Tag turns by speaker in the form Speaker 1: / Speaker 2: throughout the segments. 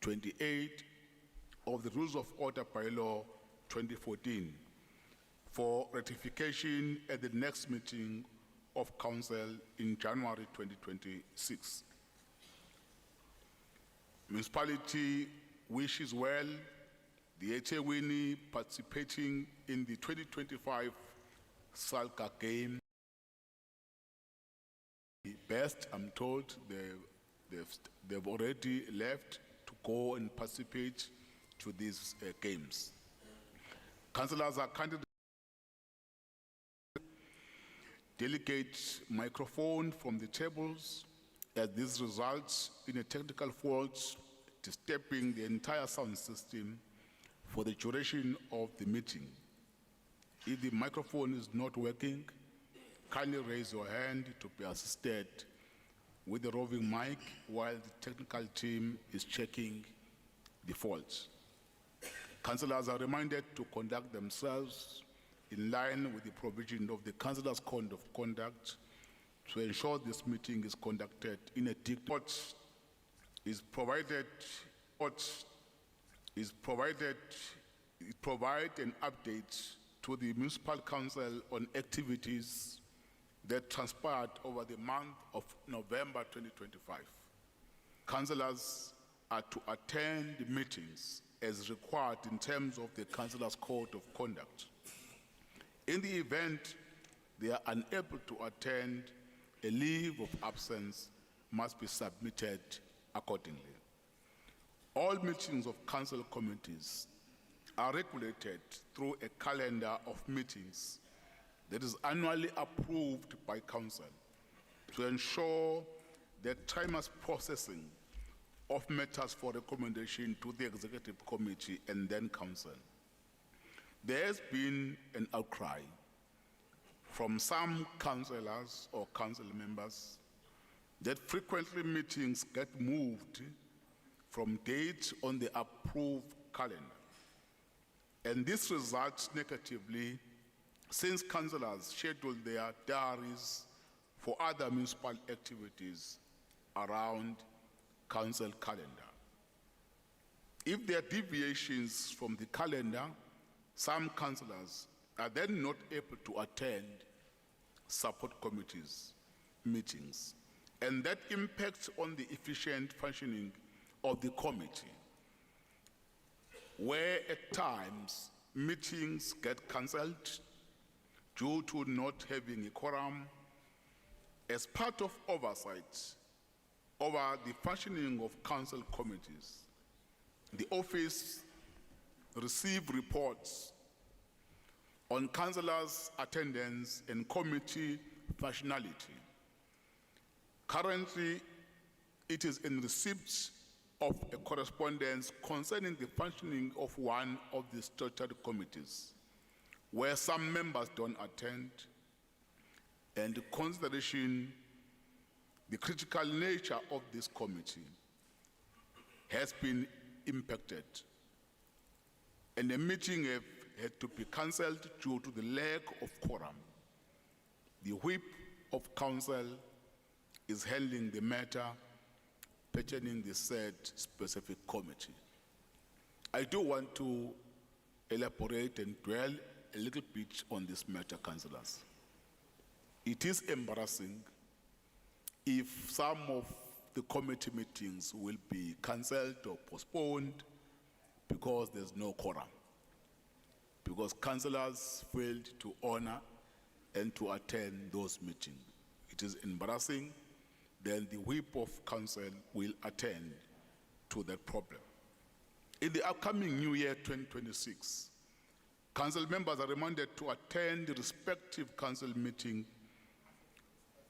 Speaker 1: 28 of the Rules of Order Bylaw 2014 for ratification at the next meeting of Council in January 2026. Municipality wishes well the EThekwini participating in the 2025 Salka game. Best, I'm told, they've already left to go and participate to these games. Councillors are kindly delegate microphone from the tables as this results in a technical fault disturbing the entire sound system for the duration of the meeting. If the microphone is not working, kindly raise your hand to be assisted with the roving mic while the technical team is checking the faults. Councillors are reminded to conduct themselves in line with the provision of the Councillors' Code of Conduct to ensure this meeting is conducted in a dictator. Provide an update to the Municipal Council on activities that transpired over the month of November 2025. Councillors are to attend the meetings as required in terms of the Councillors' Code of Conduct. In the event they are unable to attend, a leave of absence must be submitted accordingly. All meetings of council committees are regulated through a calendar of meetings that is annually approved by council to ensure that timely processing of matters for recommendation to the executive committee and then council. There has been an outcry from some councillors or council members that frequently meetings get moved from dates on the approved calendar. And this results negatively since councillors schedule their diaries for other municipal activities around council calendar. If there are deviations from the calendar, some councillors are then not able to attend support committees meetings, and that impacts on the efficient functioning of the committee, where at times meetings get cancelled due to not having a quorum. As part of oversight over the functioning of council committees, the office receives reports on councillors' attendance and committee functionality. Currently, it is in receipt of a correspondence concerning the functioning of one of the statutory committees, where some members don't attend, and consideration the critical nature of this committee has been impacted, and the meeting had to be cancelled due to the lack of quorum. The whip of council is handling the matter pertaining the said specific committee. I do want to elaborate and dwell a little bit on this matter, councillors. It is embarrassing if some of the committee meetings will be cancelled or postponed because there's no quorum, because councillors failed to honor and to attend those meetings. It is embarrassing. Then the whip of council will attend to that problem. In the upcoming new year 2026, council members are reminded to attend the respective council meeting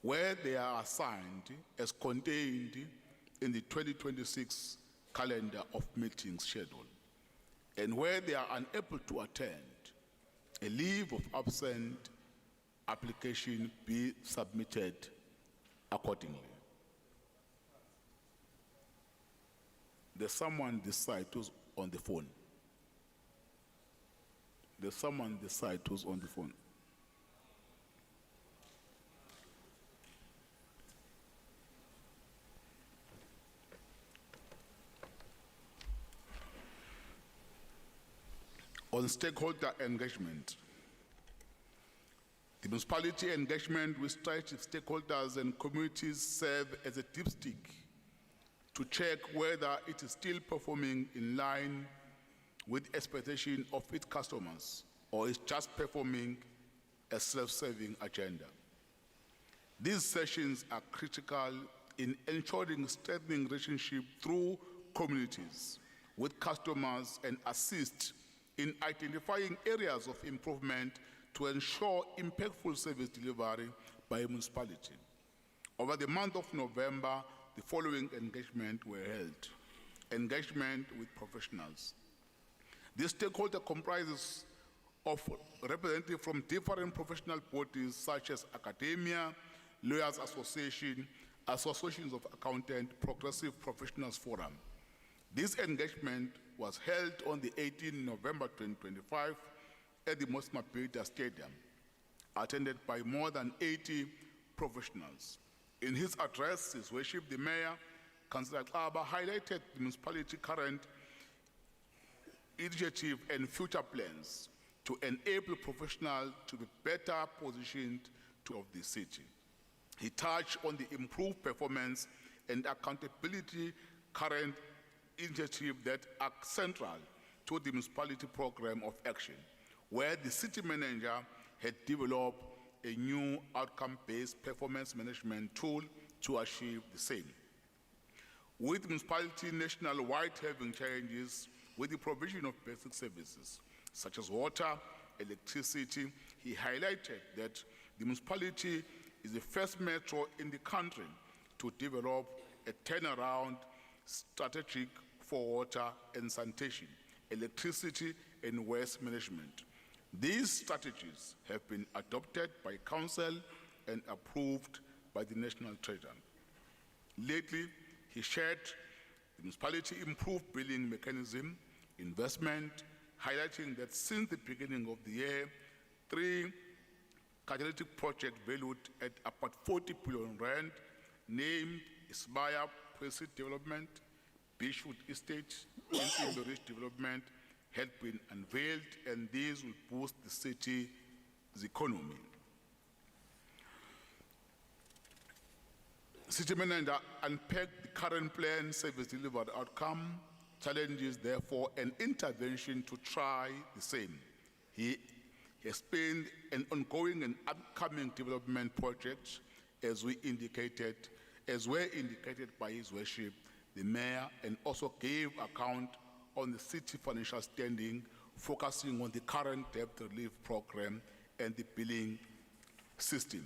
Speaker 1: where they are assigned as contained in the 2026 calendar of meetings schedule, and where they are unable to attend, a leave of absence application be submitted accordingly. There's someone this side who's on the phone. There's someone this side who's on the phone. On stakeholder engagement, the municipality engagement with strategic stakeholders and communities serve as a dipstick to check whether it is still performing in line with expectation of its customers or is just performing a self-serving agenda. These sessions are critical in ensuring strengthening relationship through communities with customers and assist in identifying areas of improvement to ensure impactful service delivery by a municipality. Over the month of November, the following engagements were held. Engagement with professionals. This stakeholder comprises of representatives from different professional bodies such as academia, lawyers association, associations of accountants, progressive professionals forum. This engagement was held on the 18th November 2025 at the Municipality Stadium, attended by more than 80 professionals. In his address, His Worship the Mayor, Councillor Xaba, highlighted the municipality's current initiative and future plans to enable professionals to be better positioned of the city. He touched on the improved performance and accountability current initiative that are central to the municipality program of action, where the city manager had developed a new outcome-based performance management tool to achieve the same. With municipality national-wide having challenges with the provision of basic services, such as water, electricity, he highlighted that the municipality is the first metro in the country to develop a turnaround strategy for water and sanitation, electricity and waste management. These strategies have been adopted by council and approved by the National Treasury. Lately, he shared the municipality improved billing mechanism, investment, highlighting that since the beginning of the year, 3 catalytic projects valued at about 40 billion rand, named Isbaya Presid Development, Beachwood Estate, and Rich Development, had been unveiled, and these will boost the city's economy. City manager unpacked the current plan, service delivered outcome, challenges, therefore, an intervention to try the same. He explained an ongoing and upcoming development project as were indicated by His Worship, the Mayor, and also gave account on the city financial standing, focusing on the current debt relief program and the billing system.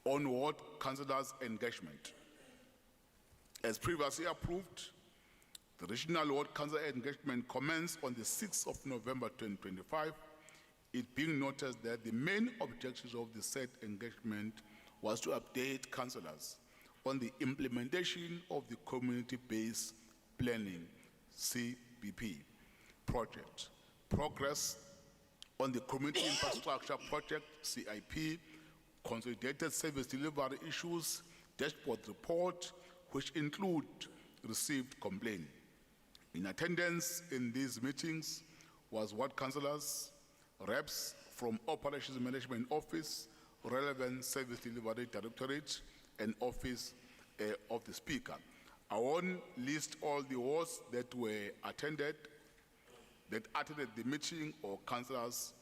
Speaker 1: On ward councillors' engagement. As previously approved, the regional ward council engagement commenced on the 6th of November 2025, it being noticed that the main objectives of the said engagement was to update councillors on the implementation of the community-based planning, CBP, project, progress on the community infrastructure project, CIP, consolidated service delivery issues, dashboard report, which include received complaint. In attendance in these meetings was ward councillors, reps from Operations Management Office, relevant Service Delivery Directorate, and Office of the Speaker. I won't list all the wards that were attended the meeting or councillors.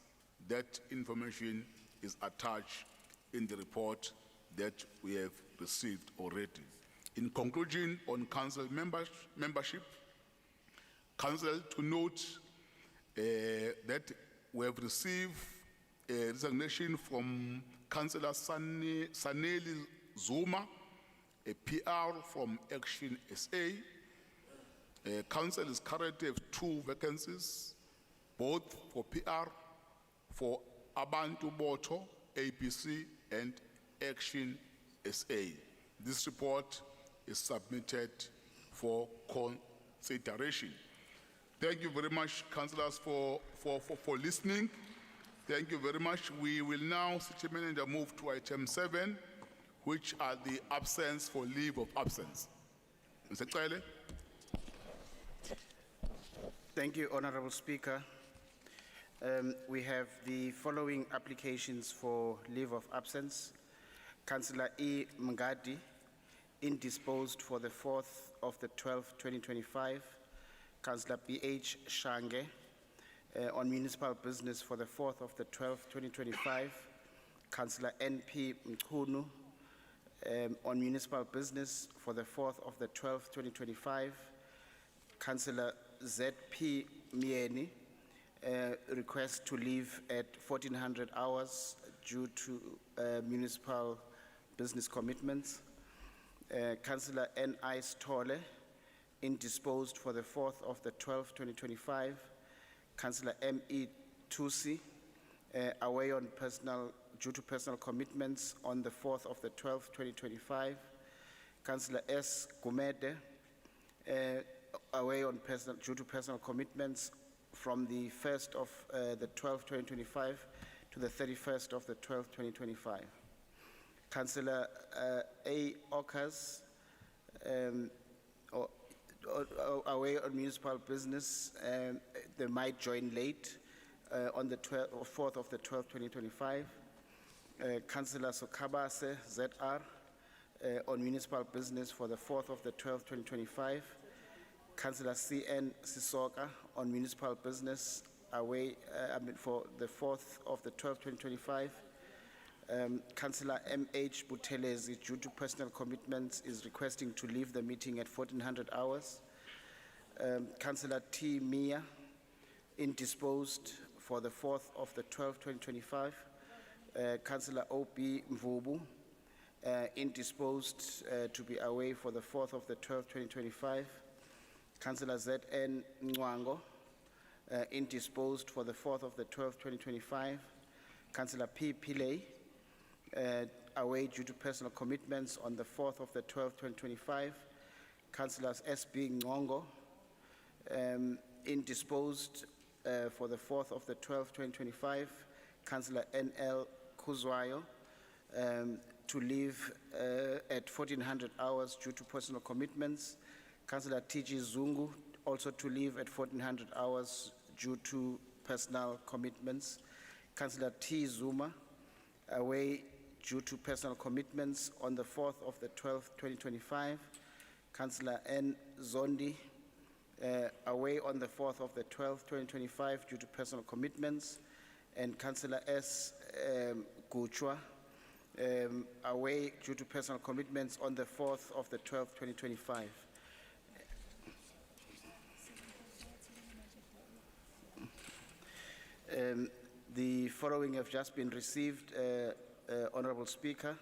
Speaker 1: That information is attached in the report that we have received already. In conclusion, on council membership, council to note that we have received a resignation from Councillor Saneli Zuma, a PR from Action SA. Council is currently have 2 vacancies, both for PR, for Abantu Boto, APC, and Action SA. This report is submitted for consideration. Thank you very much, councillors, for listening. Thank you very much. We will now, City Manager, move to item 7, which are the absence for leave of absence. Mr. Cele.
Speaker 2: Thank you, Honorable Speaker. We have the following applications for leave of absence. Councillor E. Mngadi, indisposed for the 4th of the 12th, 2025. Councillor B.H. Shange, on municipal business for the 4th of the 12th, 2025. Councillor N.P. Mkhunu, on municipal business for the 4th of the 12th, 2025. Councillor Z.P. Mieni, request to leave at 1400 hours due to municipal business commitments. Councillor N.I. Stole, indisposed for the 4th of the 12th, 2025. Councillor M.E. Tusi, away on due to personal commitments on the 4th of the 12th, 2025. Councillor S. Gumede, away on due to personal commitments from the 1st of the 12th, 2025 to the 31st of the 12th, 2025. Councillor A. Okas, away on municipal business, they might join late on the 4th of the 12th, 2025. Councillor Sokabase, ZR, on municipal business for the 4th of the 12th, 2025. Councillor C.N. Sisoka, on municipal business, away for the 4th of the 12th, 2025. Councillor M.H. Butelezi, due to personal commitments, is requesting to leave the meeting at 1400 hours. Councillor T. Mia, indisposed for the 4th of the 12th, 2025. Councillor O.B. Mvubu, indisposed to be away for the 4th of the 12th, 2025. Councillor Z.N. Nwango, indisposed for the 4th of the 12th, 2025. Councillor P. Pillay, away due to personal commitments on the 4th of the 12th, 2025. Councillors S.B. Ngongo, indisposed for the 4th of the 12th, 2025. Councillor N.L. Kuzwayo, to leave at 1400 hours due to personal commitments. Councillor T.G. Zungu, also to leave at 1400 hours due to personal commitments. Councillor T. Zuma, away due to personal commitments on the 4th of the 12th, 2025. Councillor N. Zondi, away on the 4th of the 12th, 2025 due to personal commitments. And Councillor S. Guchwa, away due to personal commitments on the 4th of the 12th, 2025. The following have just been received, Honorable Speaker.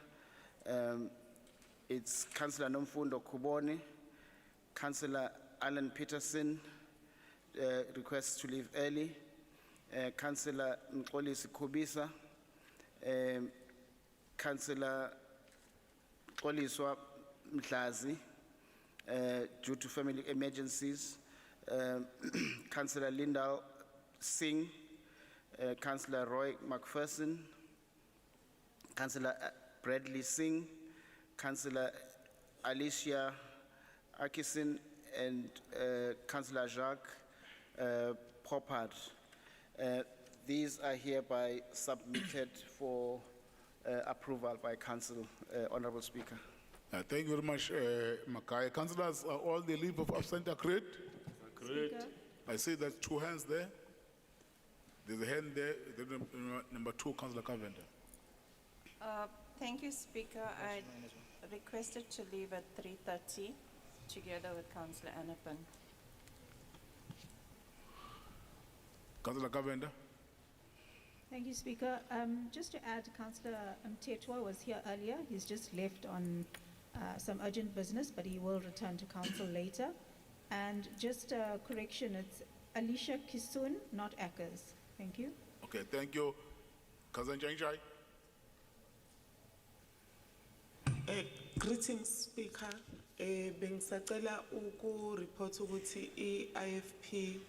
Speaker 2: It's Councillor Nomfundo Kuboni, Councillor Alan Peterson, requests to leave early. Councillor Nkolisi Kubisa, Councillor Koliswa Mdlazi, due to family emergencies. Councillor Linda Singh, Councillor Roy McPherson, Councillor Bradley Singh, Councillor Alicia Akison, and Councillor Jacques Poppard. These are hereby submitted for approval by Council, Honorable Speaker.
Speaker 1: Thank you very much, Makai. Councillors, are all the leave of absence agreed?
Speaker 3: Agreed.
Speaker 1: I see there's 2 hands there. There's a hand there, number 2, Councillor Cavender.
Speaker 3: Thank you, Speaker. I requested to leave at 3:30 together with Councillor Anapin.
Speaker 1: Councillor Cavender.
Speaker 4: Thank you, Speaker. Just to add, Councillor Mtetwa was here earlier. He's just left on some urgent business, but he will return to Council later. And just a correction, it's Alicia Kisun, not Akers. Thank you.
Speaker 1: Okay, thank you. Councillor Njanjai.
Speaker 5: Greetings, Speaker. Bengisacela report ukuthi IFP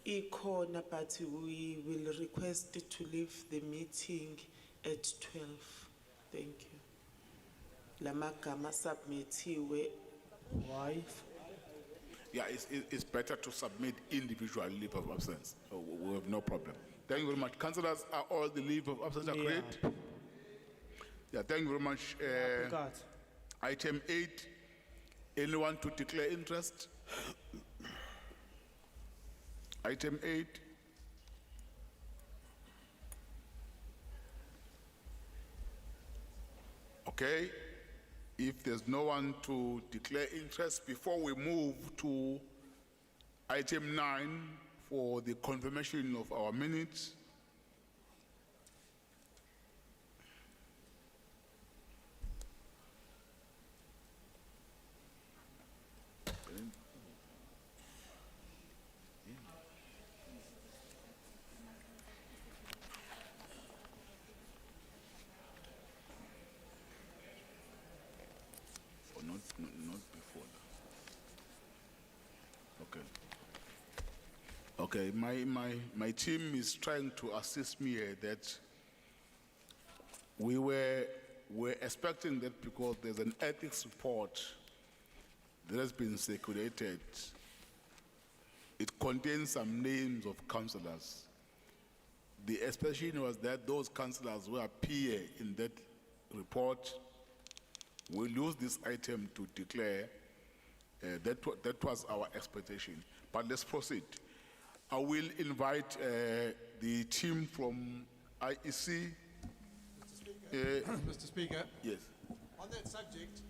Speaker 5: ikhona, but we will request to leave the meeting at 12. Thank you. Lamagama submitiwe.
Speaker 6: Wife.
Speaker 1: Yeah, it's better to submit individual leave of absence. So we have no problem. Thank you very much. Councillors, are all the leave of absence agreed? Yeah, thank you very much.
Speaker 6: Nkosi.
Speaker 1: Item 8, anyone to declare interest? Item 8. Okay, if there's no one to declare interest, before we move to item 9 for the confirmation of our minutes, or not before that. Okay. Okay, my team is trying to assist me here that we're expecting that because there's an ethics report that has been circulated. It contains some names of councillors. The expectation was that those councillors who appear in that report will use this item to declare. That was our expectation. But let's proceed. I will invite the team from IEC.
Speaker 7: Mr. Speaker,
Speaker 1: Yes.
Speaker 7: on that subject,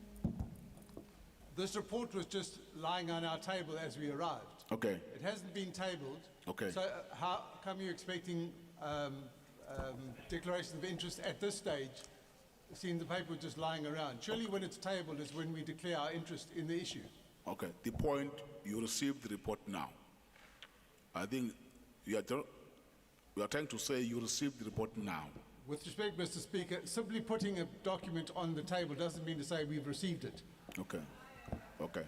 Speaker 7: this report was just lying on our table as we arrived.
Speaker 1: Okay.
Speaker 7: It hasn't been tabled.
Speaker 1: Okay.
Speaker 7: So how come you're expecting declarations of interest at this stage, seeing the paper just lying around? Surely when it's tabled is when we declare our interest in the issue.
Speaker 1: Okay. The point, you received the report now. I think you are trying to say you received the report now.
Speaker 7: With respect, Mr. Speaker, simply putting a document on the table doesn't mean to say we've received it.
Speaker 1: Okay. Okay.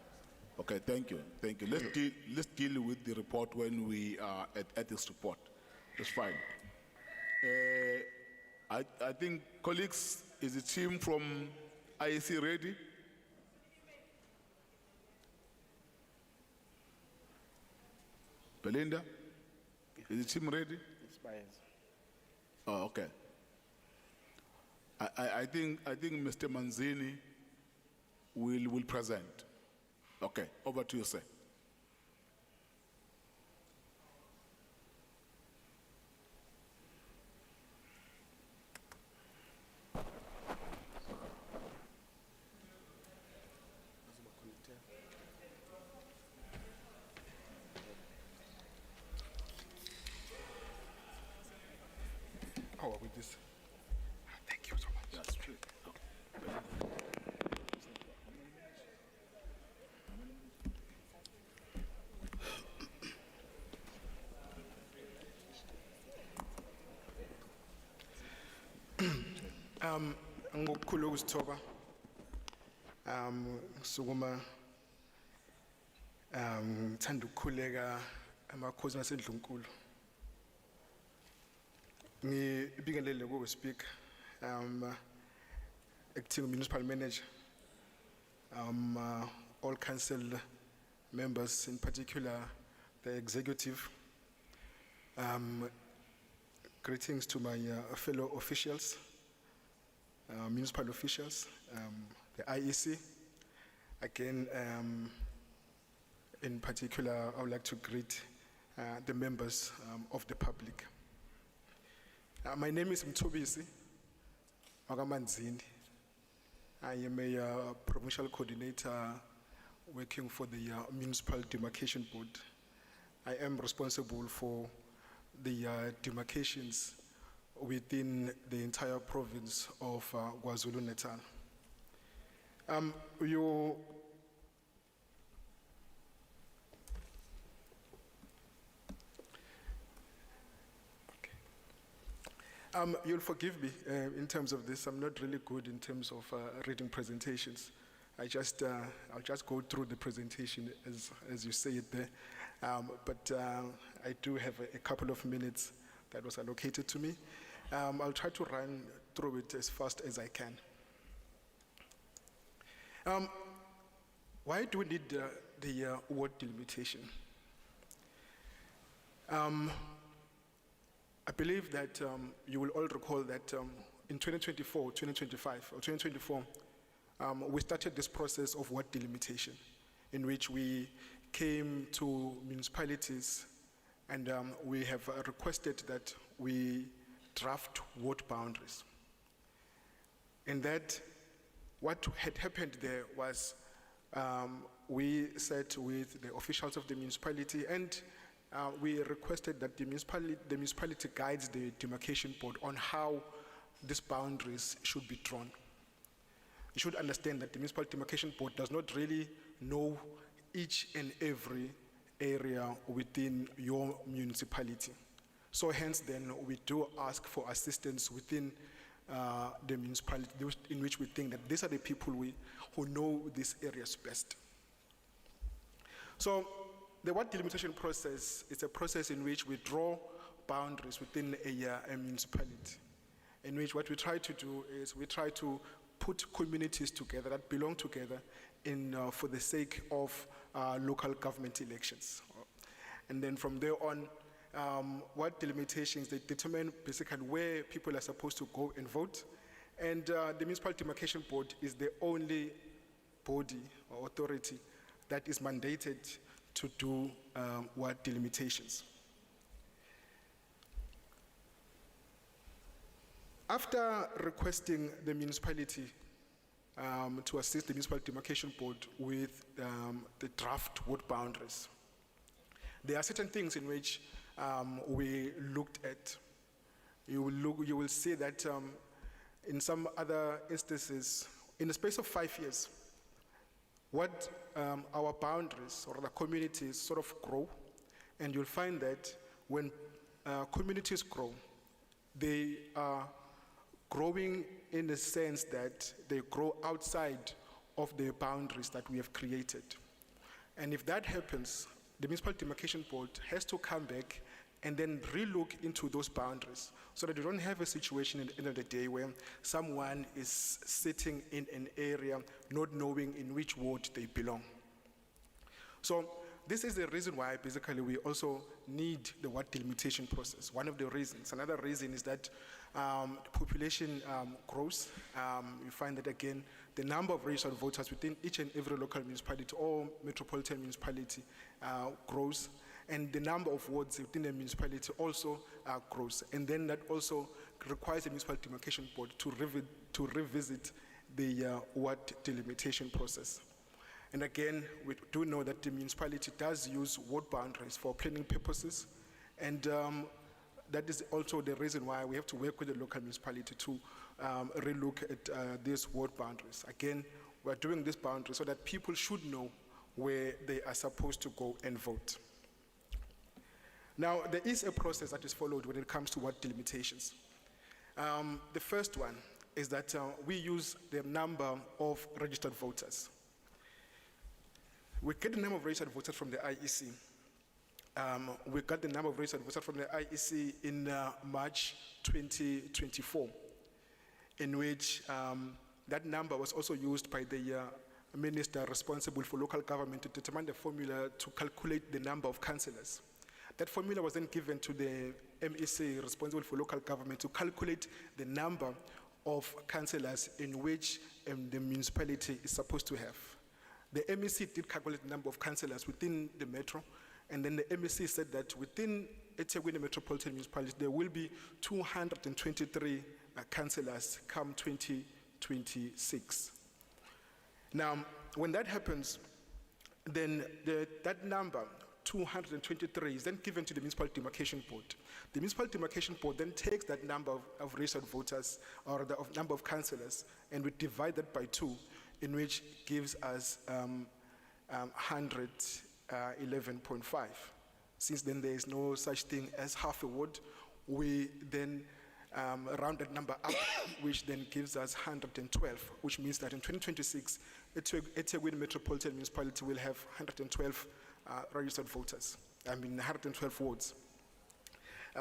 Speaker 1: Okay, thank you. Thank you. Let's deal with the report when we are at this report. That's fine. I think, colleagues, is the team from IEC ready? Belinda? Is the team ready?
Speaker 2: Expires.
Speaker 1: Oh, okay. I think Mr. Manzini will present. Okay, over to you, sir.
Speaker 8: How are we this? Thank you so much.
Speaker 1: That's true.
Speaker 8: Ngokukhulu ukuzithoba sukuma ngithanda ukukhuleka amakhosi asedlunkulu ngibingelele kuwe speaker acting municipal manager all council members, in particular the executive, greetings to my fellow officials, municipal officials, the IEC. Again, in particular, I would like to greet the members of the public. My name is Mthobisi Magamanzini. I am a provincial coordinator working for the Municipal Demarcation Board. I am responsible for the demarcations within the entire province of KwaZulu-Natal. You'll forgive me in terms of this. I'm not really good in terms of reading presentations. I'll just go through the presentation as you say it there. But I do have a couple of minutes that was allocated to me. I'll try to run through it as fast as I can. Why do we need the ward delimitation. I believe that you will all recall that in 2024, 2025, or 2024, we started this process of ward delimitation, in which we came to municipalities and we have requested that we draft ward boundaries. And that, what had happened there was we sat with the officials of the municipality and we requested that the municipality guides the demarcation board on how these boundaries should be drawn. You should understand that the municipal demarcation board does not really know each and every area within your municipality. So hence then we do ask for assistance within the municipality in which we think that these are the people who know these areas best. So the ward delimitation process is a process in which we draw boundaries within a municipality, in which what we try to do is we try to put communities together that belong together for the sake of local government elections. And then from there on, what delimitations, they determine basically where people are supposed to go and vote. And the Municipal Demarcation Board is the only body or authority that is mandated to do ward delimitations. After requesting the municipality to assist the Municipal Demarcation Board with the draft ward boundaries, there are certain things in which we looked at. You will see that in some other instances, in the space of 5 years, what our boundaries or the communities sort of grow, and you'll find that when communities grow, they are growing in the sense that they grow outside of the boundaries that we have created. And if that happens, the Municipal Demarcation Board has to come back and then relook into those boundaries so that you don't have a situation at the end of the day where someone is sitting in an area not knowing in which ward they belong. So this is the reason why basically we also need the ward delimitation process. One of the reasons. Another reason is that the population grows. You find that again, the number of registered voters within each and every local municipality or metropolitan municipality grows, and the number of wards within the municipality also grows. And then that also requires the Municipal Demarcation Board to revisit the ward delimitation process. And again, we do know that the municipality does use ward boundaries for planning purposes, and that is also the reason why we have to work with the local municipality to relook at these ward boundaries. Again, we're doing this boundary so that people should know where they are supposed to go and vote. Now, there is a process that is followed when it comes to ward delimitations. The first one is that we use the number of registered voters. We get the number of registered voters from the IEC. We got the number of registered voters from the IEC in March 2024, in which that number was also used by the minister responsible for local government to determine the formula to calculate the number of councillors. That formula was then given to the MEC responsible for local government to calculate the number of councillors in which the municipality is supposed to have. The MEC did calculate the number of councillors within the metro, and then the MEC said that within EThekwini Metropolitan Municipality, there will be 223 councillors come 2026. Now, when that happens, then that number, 223, is then given to the Municipal Demarcation Board. The Municipal Demarcation Board then takes that number of registered voters or the number of councillors, and we divide that by 2, in which gives us 111.5. Since then there is no such thing as half a ward, we then round that number up, which then gives us 112, which means that in 2026, EThekwini Metropolitan Municipality will have 112 registered voters, 112 wards.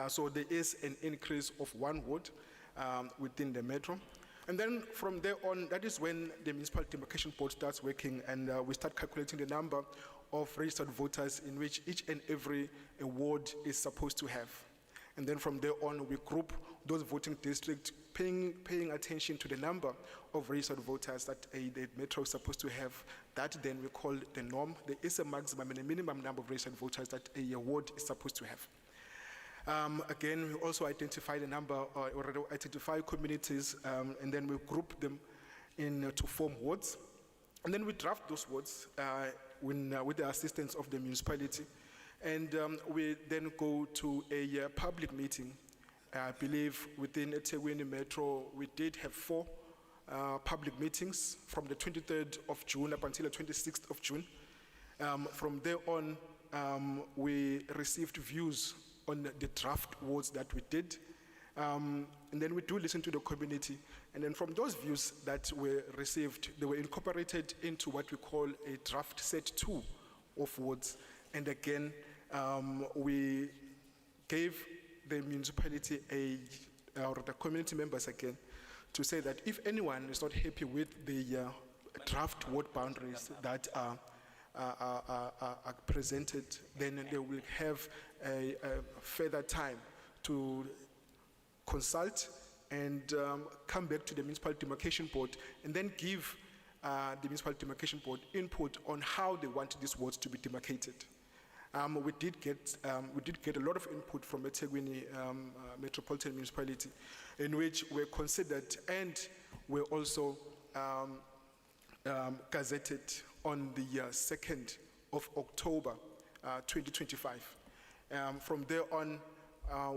Speaker 8: So there is an increase of 1 ward within the metro. And then from there on, that is when the Municipal Demarcation Board starts working, and we start calculating the number of registered voters in which each and every ward is supposed to have. And then from there on, we group those voting districts, paying attention to the number of registered voters that the metro is supposed to have. That then we call the norm. There is a maximum and a minimum number of registered voters that a ward is supposed to have. Again, we also identify the number, or identify communities, and then we group them to form wards. And then we draft those wards with the assistance of the municipality. And we then go to a public meeting. I believe within EThekwini Metro, we did have 4 public meetings from the 23rd of June up until the 26th of June. From there on, we received views on the draft wards that we did. And then we do listen to the community. And then from those views that were received, they were incorporated into what we call a draft set 2 of wards. And again, we gave the municipality or the community members again, to say that if anyone is not happy with the draft ward boundaries that are presented, then they will have a further time to consult and come back to the Municipal Demarcation Board and then give the Municipal Demarcation Board input on how they want these wards to be demarcated. We did get a lot of input from EThekwini Metropolitan Municipality, in which were considered and were also gazetted on the 2nd of October 2025. From there on,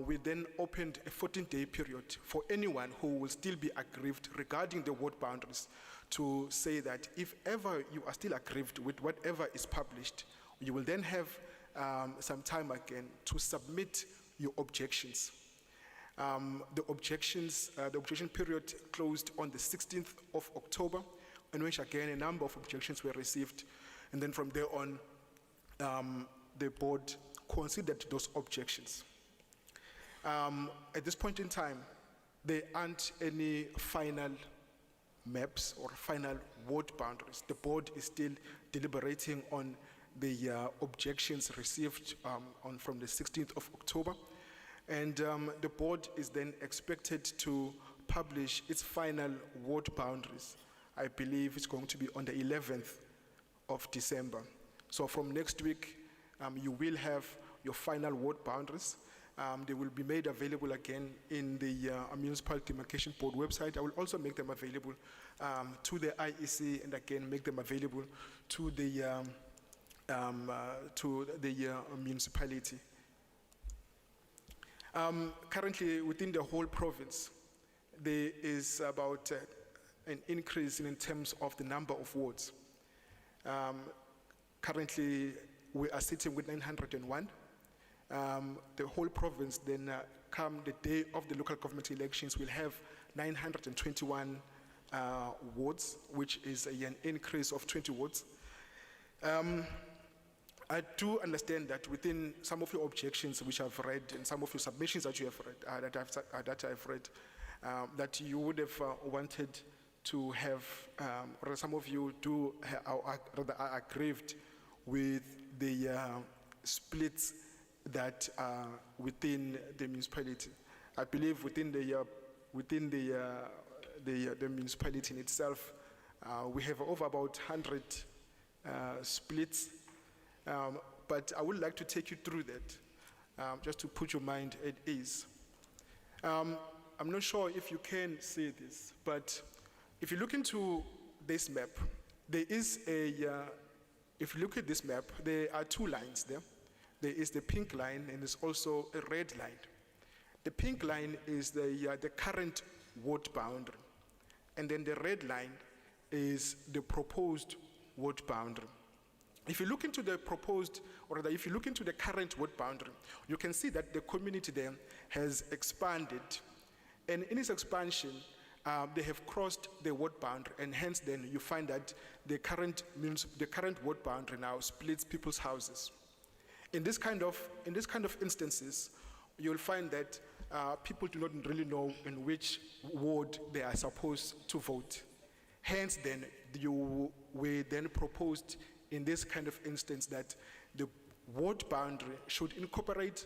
Speaker 8: we then opened a 14-day period for anyone who will still be aggrieved regarding the ward boundaries to say that if ever you are still aggrieved with whatever is published, you will then have some time again to submit your objections. The objection period closed on the 16th of October, in which again a number of objections were received. And then from there on, the board considered those objections. At this point in time, there aren't any final maps or final ward boundaries. The board is still deliberating on the objections received from the 16th of October. And the board is then expected to publish its final ward boundaries. I believe it's going to be on the 11th of December. So from next week, you will have your final ward boundaries. They will be made available again in the Municipal Demarcation Board website. I will also make them available to the IEC, and again make them available to the municipality. Currently, within the whole province, there is about an increase in terms of the number of wards. Currently, we are sitting with 901. The whole province then, come the day of the local government elections, will have 921 wards, which is an increase of 20 wards. I do understand that within some of your objections which I've read and some of your submissions that you have read, that I've read, that you would have wanted to have, or some of you do are aggrieved with the splits that are within the municipality. I believe within the municipality in itself, we have over about 100 splits. But I would like to take you through that, just to put your mind at ease. I'm not sure if you can see this, but if you look into this map, there is if you look at this map, there are 2 lines there. There is the pink line and there's also a red line. The pink line is the current ward boundary. And then the red line is the proposed ward boundary. If you look into the proposed, or rather, if you look into the current ward boundary, you can see that the community there has expanded. And in its expansion, they have crossed the ward boundary, and hence then you find that the current ward boundary now splits people's houses. In this kind of instances, you'll find that people do not really know in which ward they are supposed to vote. Hence then, we then proposed in this kind of instance that the ward boundary should incorporate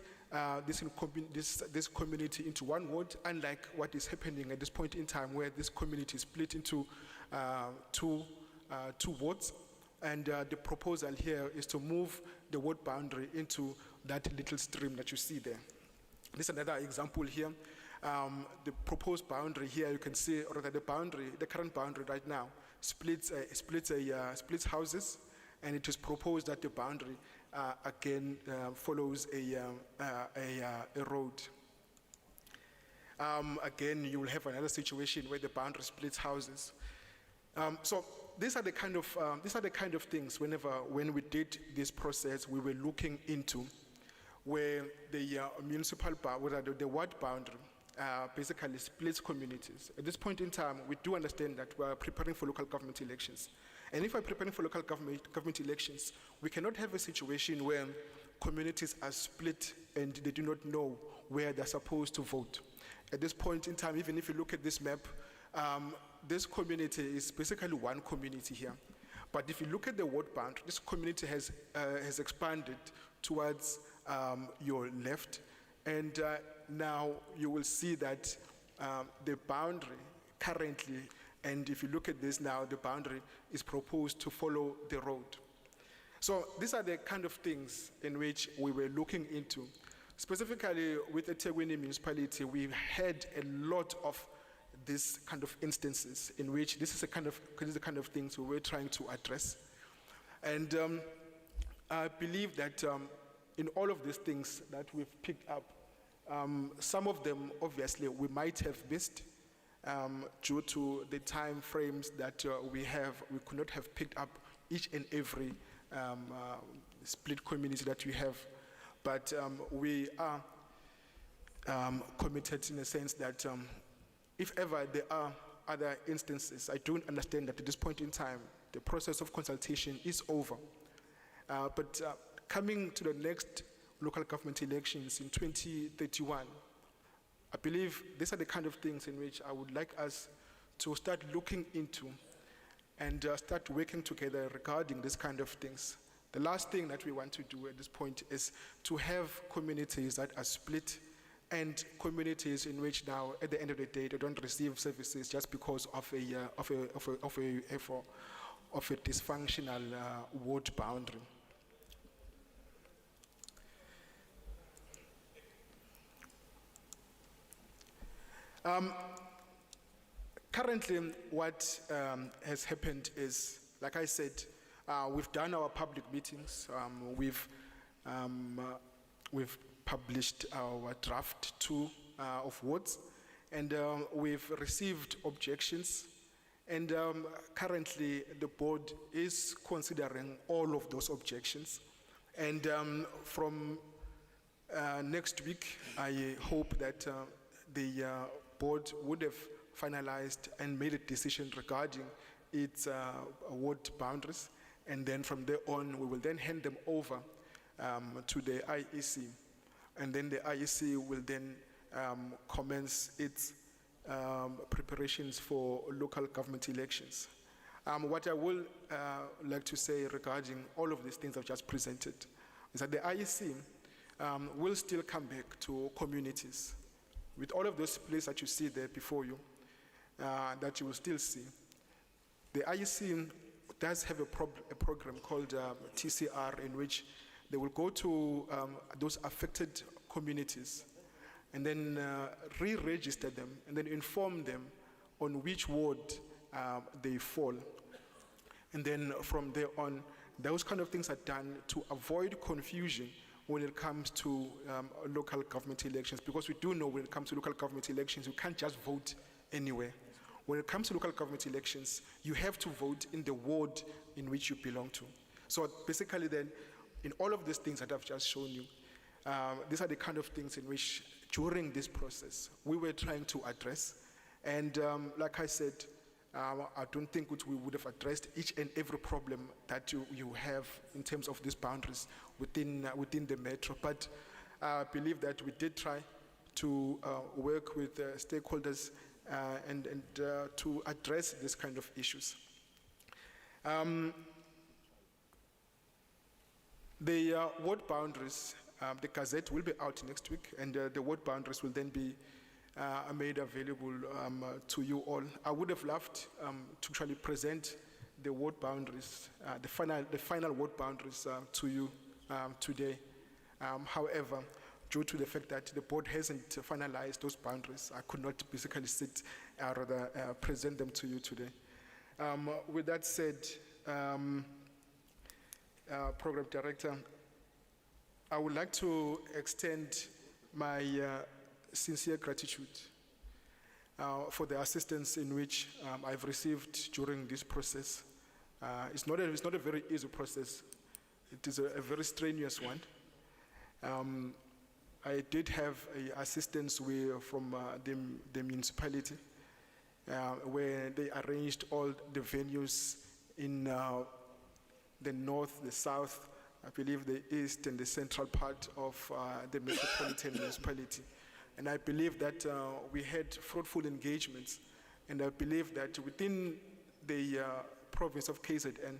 Speaker 8: this community into one ward, unlike what is happening at this point in time where this community is split into two wards. And the proposal here is to move the ward boundary into that little stream that you see there. This is another example here. The proposed boundary here, you can see, or rather the current boundary right now splits houses, and it is proposed that the boundary again follows a road. Again, you will have another situation where the boundary splits houses. So these are the kind of things. When we did this process, we were looking into where the municipal the ward boundary basically splits communities. At this point in time, we do understand that we are preparing for local government elections. And if we're preparing for local government elections, we cannot have a situation where communities are split and they do not know where they're supposed to vote. At this point in time, even if you look at this map, this community is basically one community here. But if you look at the ward boundary, this community has expanded towards your left, and now you will see that the boundary currently, and if you look at this now, the boundary is proposed to follow the road. So these are the kind of things in which we were looking into. Specifically with the EThekwini Municipality, we've had a lot of these kind of instances in which this is the kind of things we were trying to address. And I believe that in all of these things that we've picked up, some of them obviously we might have missed due to the time frames that we could not have picked up each and every split community that we have. But we are committed in a sense that if ever there are other instances, I do understand that at this point in time, the process of consultation is over. But coming to the next local government elections in 2031, I believe these are the kind of things in which I would like us to start looking into and start working together regarding this kind of things. The last thing that we want to do at this point is to have communities that are split and communities in which now, at the end of the day, they don't receive services just because of a dysfunctional ward boundary. Currently, what has happened is, like I said, we've done our public meetings. We've published our draft 2 of wards, and we've received objections. And currently, the board is considering all of those objections. And from next week, I hope that the board would have finalized and made a decision regarding its ward boundaries. And then from there on, we will then hand them over to the IEC. And then the IEC will then commence its preparations for local government elections. What I will like to say regarding all of these things I've just presented is that the IEC will still come back to communities with all of those places that you see there before you, that you will still see. The IEC does have a program called TCR, in which they will go to those affected communities and then re-register them and then inform them on which ward they fall. And then from there on, those kind of things are done to avoid confusion when it comes to local government elections, because we do know when it comes to local government elections, you can't just vote anywhere. When it comes to local government elections, you have to vote in the ward in which you belong to. So basically then, in all of these things that I've just shown you, these are the kind of things in which during this process, we were trying to address. And like I said, I don't think we would have addressed each and every problem that you have in terms of these boundaries within the metro. But I believe that we did try to work with stakeholders and to address this kind of issues. The ward boundaries, the Gazette will be out next week, and the ward boundaries will then be made available to you all. I would have loved to actually present the ward boundaries, the final ward boundaries to you today. However, due to the fact that the board hasn't finalized those boundaries, I could not basically present them to you today. With that said, Program Director, I would like to extend my sincere gratitude for the assistance in which I've received during this process. It's not a very easy process. It is a very strenuous one. I did have assistance from the municipality where they arranged all the venues in the north, the south, I believe the east and the central part of the metropolitan municipality. And I believe that we had fruitful engagements, and I believe that within the province of KZN,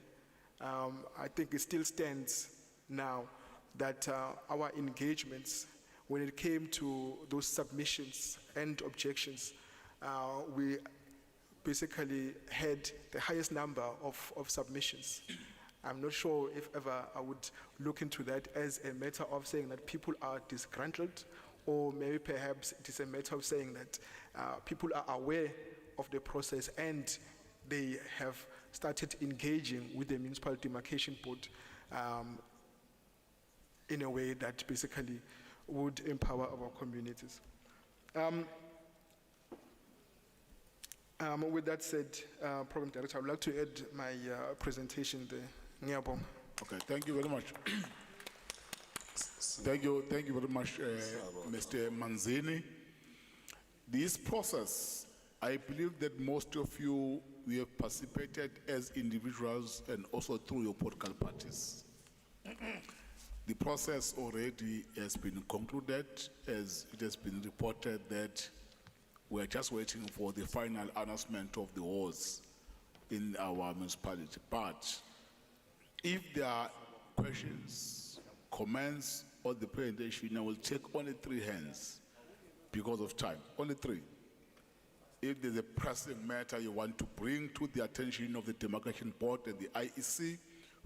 Speaker 8: I think it still stands now that our engagements, when it came to those submissions and objections, we basically had the highest number of submissions. I'm not sure if ever I would look into that as a matter of saying that people are disgruntled, or maybe perhaps it is a matter of saying that people are aware of the process and they have started engaging with the Municipal Demarcation Board in a way that basically would empower our communities. With that said, Program Director, I would like to add my presentation there. Ngiyabonga.
Speaker 1: Okay, thank you very much. Thank you very much, Mr. Manzini. This process, I believe that most of you, we have participated as individuals and also through your political parties. The process already has been concluded, as it has been reported that we're just waiting for the final announcement of the awards in our municipality. But if there are questions, comments, or the presentation, I will take only 3 hands because of time, only 3. If there's a pressing matter you want to bring to the attention of the Demarcation Board and the IEC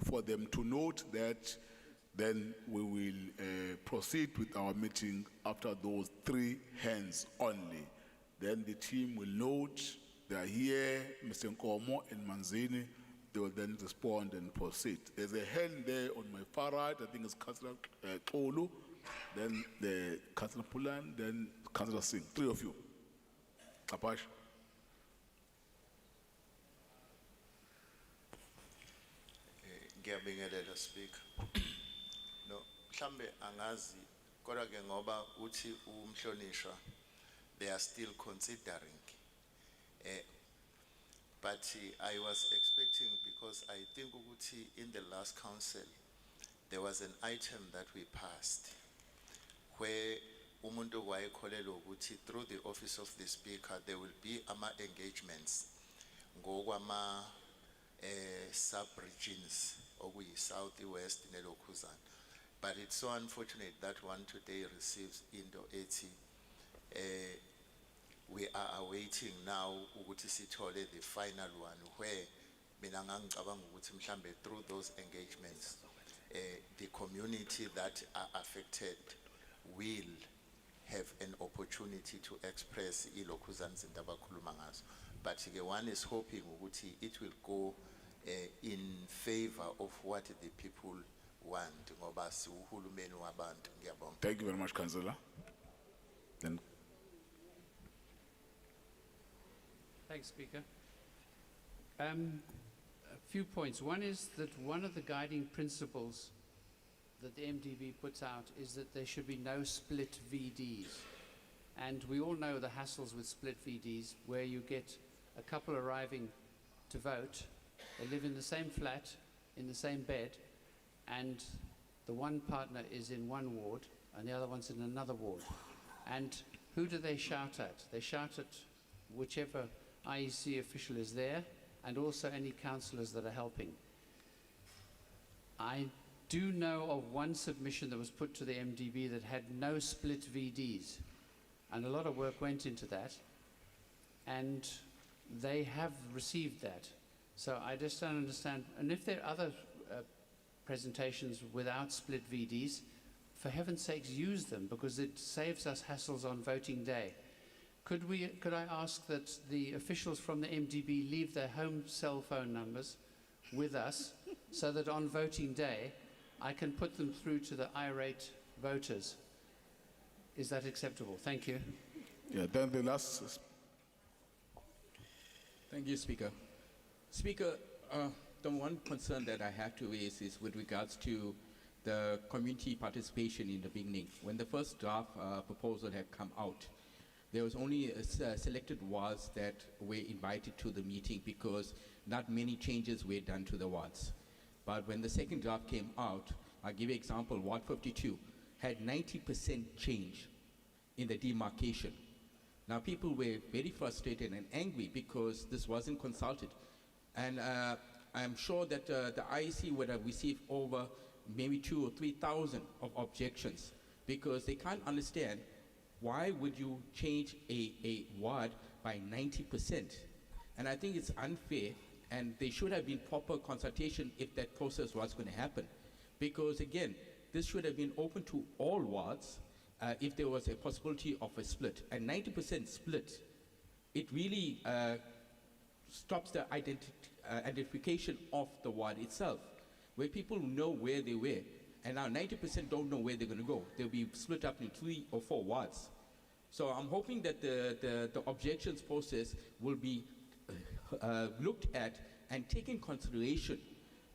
Speaker 1: for them to note that, then we will proceed with our meeting after those 3 hands only. Then the team will note, they are here, Mr. Nkomo and Manzini, they will then respond and proceed. There's a hand there on my far right, I think it's Councillor Kolu, then the Councillor Pulan, then Councillor Singh, 3 of you. Kapash.
Speaker 6: Ngiyabingelela speaker. No, mhlambe angazi kodwa ke ngoba uthi umhlonishwa, they are still considering. But I was expecting, because I think ukuthi in the last council there was an item that we passed where umuntu wayekholelwa ukuthi through the office of the speaker there will be ama engagements ngokwama sub-regions okuyi South, West neLokhuzana. But it's so unfortunate that one today receives into ethi we are awaiting now ukuthi sithole the final one where mina ngangicabanga ukuthi mhlambe through those engagements the community that are affected will have an opportunity to express ilokhuzana izinto abakhuluma ngazo. But ke one is hoping ukuthi it will go in favor of what the people want ngoba siuhulumeni wabantu. Ngiyabonga.
Speaker 1: Thank you very much, Councillor. Then
Speaker 9: thanks, Speaker. A few points. One is that one of the guiding principles that the MDB puts out is that there should be no split VDs. And we all know the hassles with split VDs, where you get a couple arriving to vote, they live in the same flat, in the same bed, and the one partner is in one ward and the other one's in another ward. And who do they shout at? They shout at whichever IEC official is there, and also any councillors that are helping. I do know of one submission that was put to the MDB that had no split VDs. And a lot of work went into that. And they have received that. So I just don't understand. And if there are other presentations without split VDs, for heaven's sakes, use them, because it saves us hassles on voting day. Could I ask that the officials from the MDB leave their home cell phone numbers with us so that on voting day, I can put them through to the irate voters? Is that acceptable? Thank you.
Speaker 1: Yeah, then the last.
Speaker 10: Thank you, Speaker. Speaker, the one concern that I have to raise is with regards to the community participation in the beginning. When the first draft proposal had come out, there was only selected wards that were invited to the meeting because not many changes were done to the wards. But when the second draft came out, I'll give you an example, Ward 52 had 90% change in the demarcation. Now people were very frustrated and angry because this wasn't consulted. And I'm sure that the IEC would have received over maybe 2,000 or 3,000 of objections because they can't understand why would you change a ward by 90%? And I think it's unfair, and there should have been proper consultation if that process was going to happen. Because again, this should have been open to all wards if there was a possibility of a split. And 90% split, it really stops the identification of the ward itself, where people know where they were. And now 90% don't know where they're going to go. They'll be split up in 3 or 4 wards. So I'm hoping that the objections process will be looked at and taken consideration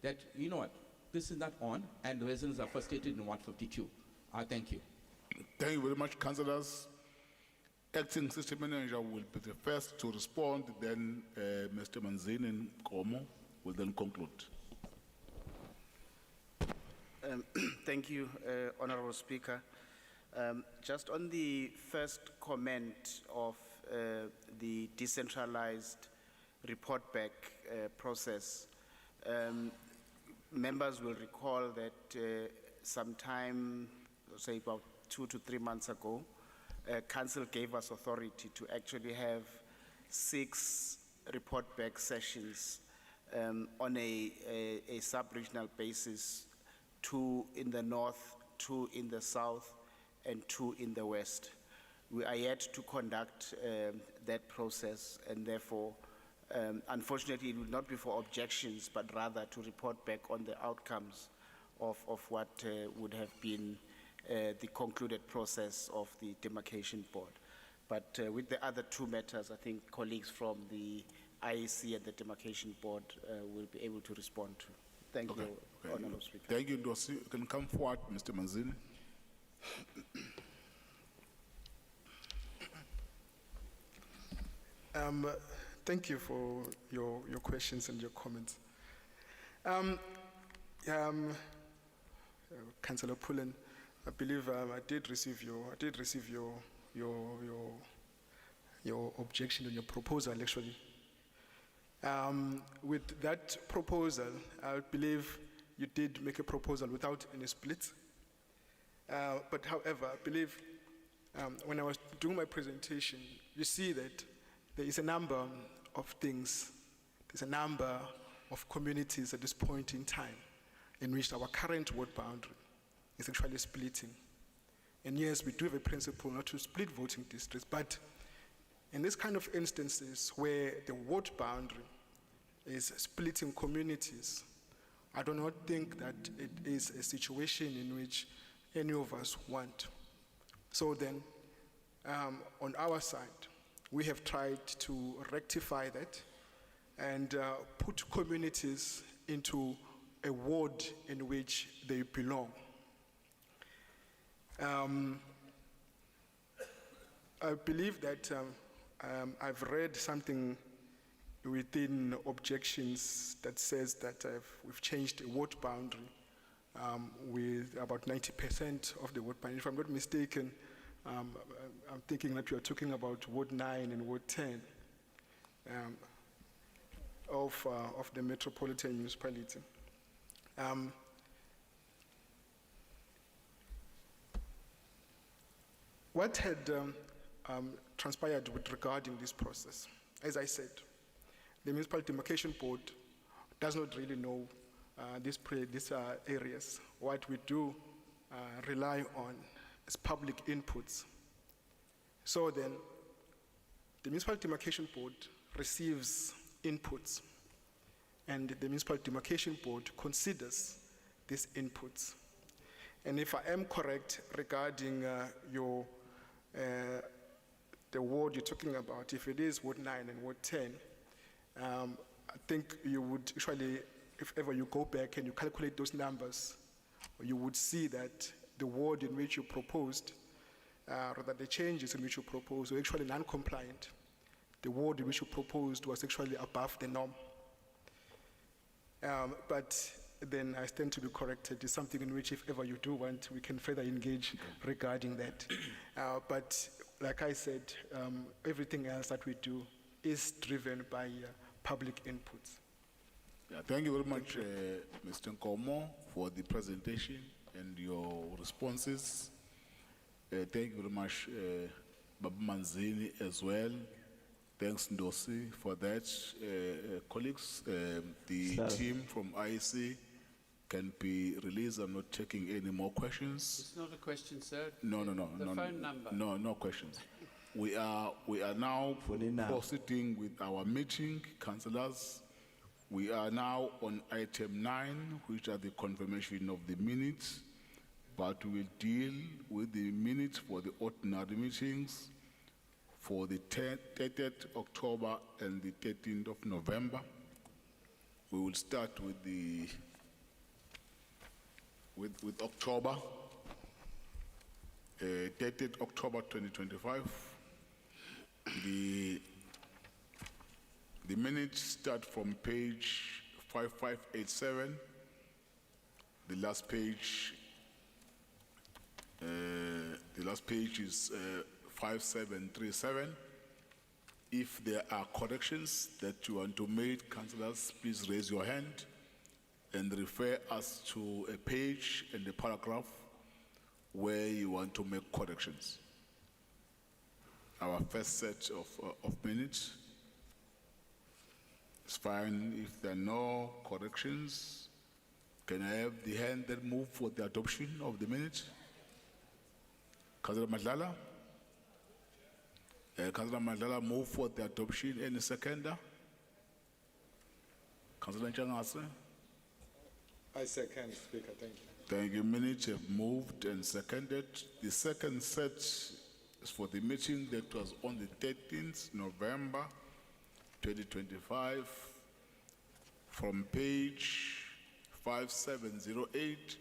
Speaker 10: that, you know what, this is not on, and the residents are frustrated in Ward 52. Thank you.
Speaker 1: Thank you very much, councillors. Acting System Manager will be the first to respond, then Mr. Manzini and Komo will then conclude.
Speaker 2: Thank you, Honorable Speaker. Just on the first comment of the decentralized report back process, members will recall that sometime, say about 2 to 3 months ago, Council gave us authority to actually have 6 report back sessions on a sub-regional basis, 2 in the north, 2 in the south, and 2 in the west. We are yet to conduct that process, and therefore, unfortunately, it will not be for objections, but rather to report back on the outcomes of what would have been the concluded process of the demarcation board. But with the other 2 matters, I think colleagues from the IEC and the demarcation board will be able to respond to. Thank you, Honourable Speaker.
Speaker 1: Thank you, Ndosi. You can come forward, Mr. Manzini.
Speaker 8: Thank you for your questions and your comments. Councillor Pullen, I believe I did receive your objection and your proposal actually. With that proposal, I believe you did make a proposal without any split. But however, I believe when I was doing my presentation, you see that there is a number of things, there's a number of communities at this point in time in which our current ward boundary is actually splitting. And yes, we do have a principle not to split voting districts, but in this kind of instances where the ward boundary is splitting communities, I do not think that it is a situation in which any of us want. So then, on our side, we have tried to rectify that and put communities into a ward in which they belong. I believe that I've read something within objections that says that we've changed a ward boundary with about 90% of the ward boundary. If I'm not mistaken, I'm thinking that we are talking about Ward 9 and Ward 10 of the Metropolitan Municipality. What had transpired with regarding this process? As I said, the Municipal Demarcation Board does not really know these areas. What we do rely on is public inputs. So then, the Municipal Demarcation Board receives inputs, and the Municipal Demarcation Board considers these inputs. And if I am correct regarding the ward you're talking about, if it is Ward 9 and Ward 10, I think you would actually, if ever you go back and you calculate those numbers, you would see that the ward in which you proposed, rather the changes in which you proposed were actually non-compliant. The ward in which you proposed was actually above the norm. But then I stand to be corrected. It's something in which if ever you do want, we can further engage regarding that. But like I said, everything else that we do is driven by public inputs.
Speaker 1: Yeah, thank you very much, Mr. Nkomo, for the presentation and your responses. Thank you very much, Baba Manzini, as well. Thanks, Ndosi, for that. Colleagues, the team from IEC can be released. I'm not taking any more questions.
Speaker 9: It's not a question, sir.
Speaker 1: No.
Speaker 9: The phone number.
Speaker 1: No questions. We are now proceeding with our meeting, councillors. We are now on item 9, which are the confirmation of the minutes, but we will deal with the minutes for the ordinary meetings for the 30th October and the 13th of November. We will start with the with October, 30th October 2025. The minutes start from page 5587. The last page is 5737. If there are corrections that you want to make, councillors, please raise your hand and refer us to a page and a paragraph where you want to make corrections. Our first set of minutes. It's fine if there are no corrections. Can I have the hand that move for the adoption of the minutes? Councillor Madlala? Councillor Madlala move for the adoption. Any seconder? Councillor Nchangase?
Speaker 11: I second, Speaker, thank you.
Speaker 1: Thank you. Minutes have moved and seconded. The second set is for the meeting that was on the 13th November 2025 from page 5708.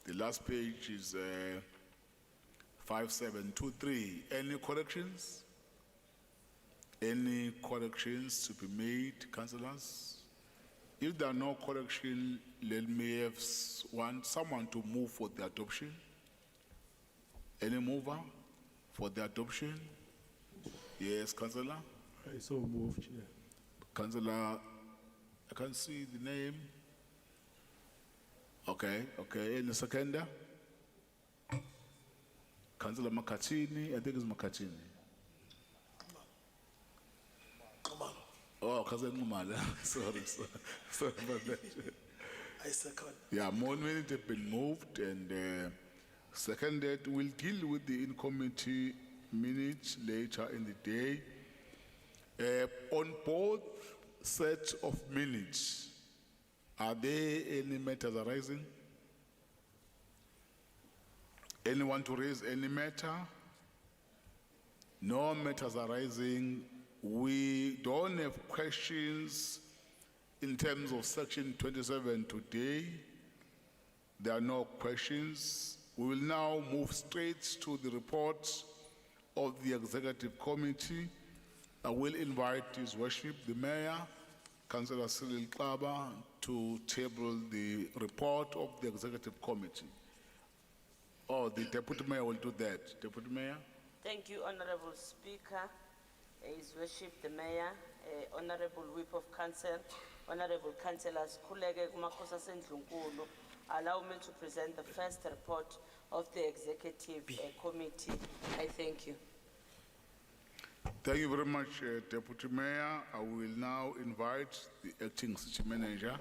Speaker 1: The last page is 5723. Any corrections? Any corrections to be made, councillors? If there are no corrections, let me have someone to move for the adoption. Any mover for the adoption? Yes, councillor?
Speaker 11: I so moved, Chair.
Speaker 1: Councillor, I can't see the name. Okay. Any seconder? Councillor Makatini, I think it's Makatini. Oh, Councillor Ngumala. Sorry about that.
Speaker 11: I second.
Speaker 1: Yeah, more minutes have been moved and seconded. We'll deal with the in-committee minutes later in the day. On both sets of minutes, are there any matters arising? Anyone to raise any matter? No matters arising. We don't have questions in terms of section 27 today. There are no questions. We will now move straight to the report of the Executive Committee. I will invite His Worship, the Mayor, Councillor Cyril Klaba, to table the report of the Executive Committee. Oh, the Deputy Mayor will do that. Deputy Mayor?
Speaker 12: Thank you, Honorable Speaker, His Worship, the Mayor, Honorable Whip of Council, Honorable Councillors, Kulege Kumakosa Sendlunkulu. Allow me to present the first report of the executive committee. I thank you.
Speaker 1: Thank you very much, Deputy Mayor. I will now invite the acting city manager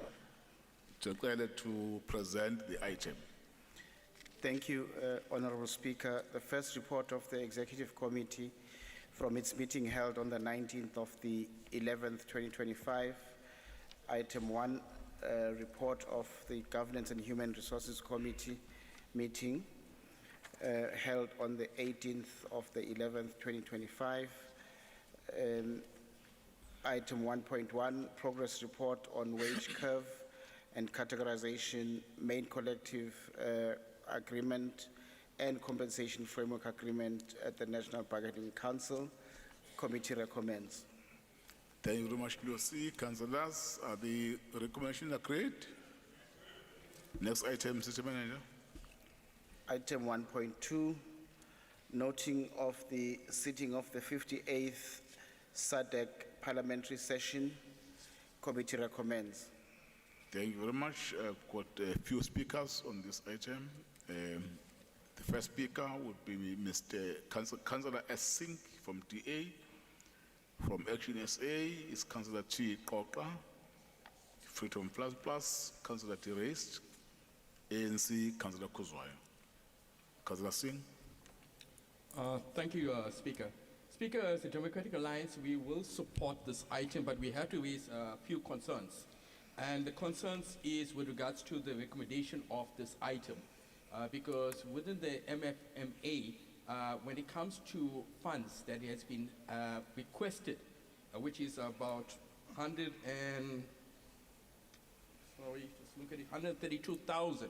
Speaker 1: to present the item.
Speaker 2: Thank you, Honorable Speaker. The first report of the Executive Committee from its meeting held on the 19th of the 11th, 2025. Item 1, report of the Governance and Human Resources Committee meeting held on the 18th of the 11th, 2025. Item 1.1, progress report on wage curve and categorization, main collective agreement and compensation framework agreement at the National Bargaining Council. Committee recommends.
Speaker 1: Thank you very much, Lucy. Councillors, are the recommendations agreed? Next item, City Manager.
Speaker 2: Item 1.2, noting of the sitting of the 58th SADC parliamentary session. Committee recommends.
Speaker 1: Thank you very much. I've got a few speakers on this item. The first speaker would be Mr. Councillor S. Singh from DA. From Action SA is Councillor T. Koka. Freedom Plus Plus, Councillor T. Raised. ANC, Councillor Kuzwayo. Councillor Singh.
Speaker 10: Thank you, Speaker. Speaker, as the Democratic Alliance, we will support this item, but we have to raise a few concerns. And the concerns is with regards to the recommendation of this item. Because within the MFMA, when it comes to funds that has been requested, which is about 132,000,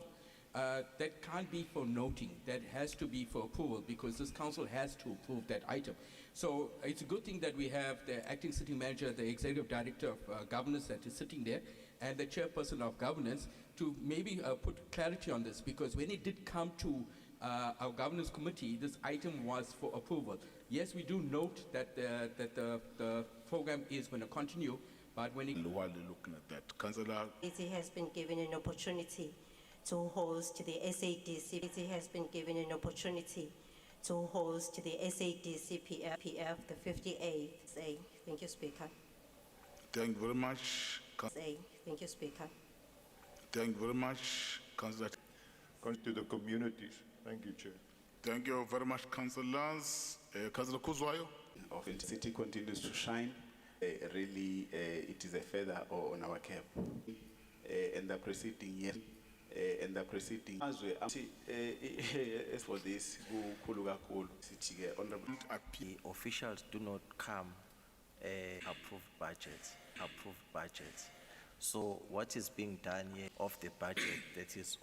Speaker 10: that can't be for noting, that has to be for approval because this council has to approve that item. So it's a good thing that we have the acting city manager, the executive director of governance that is sitting there, and the chairperson of governance to maybe put clarity on this, because when it did come to our governance committee, this item was for approval. Yes, we do note that the program is going to continue, but when it...
Speaker 1: While you're looking at that, Councillor...
Speaker 13: It has been given an opportunity to host the SADC. It has been given an opportunity to host the SADC PF, the 58th. Thank you, Speaker.
Speaker 1: Thank you very much.
Speaker 13: Thank you, Speaker.
Speaker 1: Thank you very much, Councillor.
Speaker 11: To the communities. Thank you, Chair.
Speaker 1: Thank you very much, councillors. Councillor Kuzwayo.
Speaker 14: Of the city continues to shine. Really, it is a feather on our cap. And the preceding year, and the preceding as for this, honorable.
Speaker 15: The officials do not come approve budgets. So what is being done here of the budget that is